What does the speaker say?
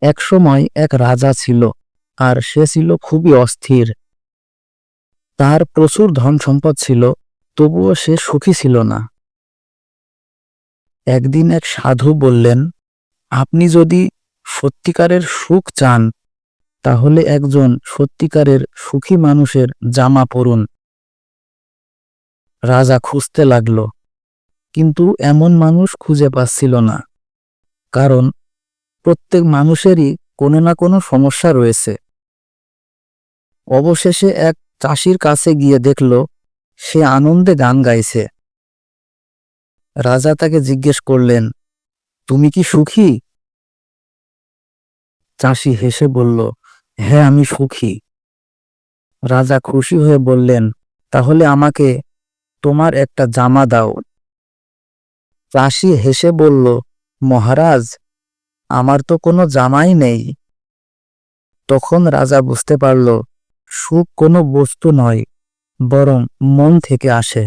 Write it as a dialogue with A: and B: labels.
A: একসময় এক রাজা ছিল, আর সে ছিল খুবই অস্থির। তার প্রচুর ধন সম্পদ ছিল, তবুও সে সুখী ছিল না। একদিন এক সাধু বললেন, আপনি যদি সত্যিকারের সুখ চান, তাহলে একজন সত্যিকারের সুখী মানুষের জামা পরুন। রাজা খুঁজতে লাগল, কিন্তু এমন মানুষ খুঁজে পাচ্ছিল না, কারণ প্রত্যেক মানুষেরই কোনো না কোনো সমস্যা রয়েছে। অবশেষে এক চাষির কাছে গিয়ে দেখল সে আনন্দে গান গাইছে। রাজা তাকে জিজ্ঞেস করলেন, তুমি কি সুখী? চাষি হেসে বলল, হ্যাঁ, আমি সুখী। রাজা খুশি হয়ে বললেন, তাহলে আমাকে তোমার একটা জামা দাও। চাষি হেসে বলল, মহারাজ, আমার তো কোনো জামাই নেই। তখন রাজা বুঝতে পারল, সুখ কোনো বস্তু নয়, বরং মন থেকে আসে।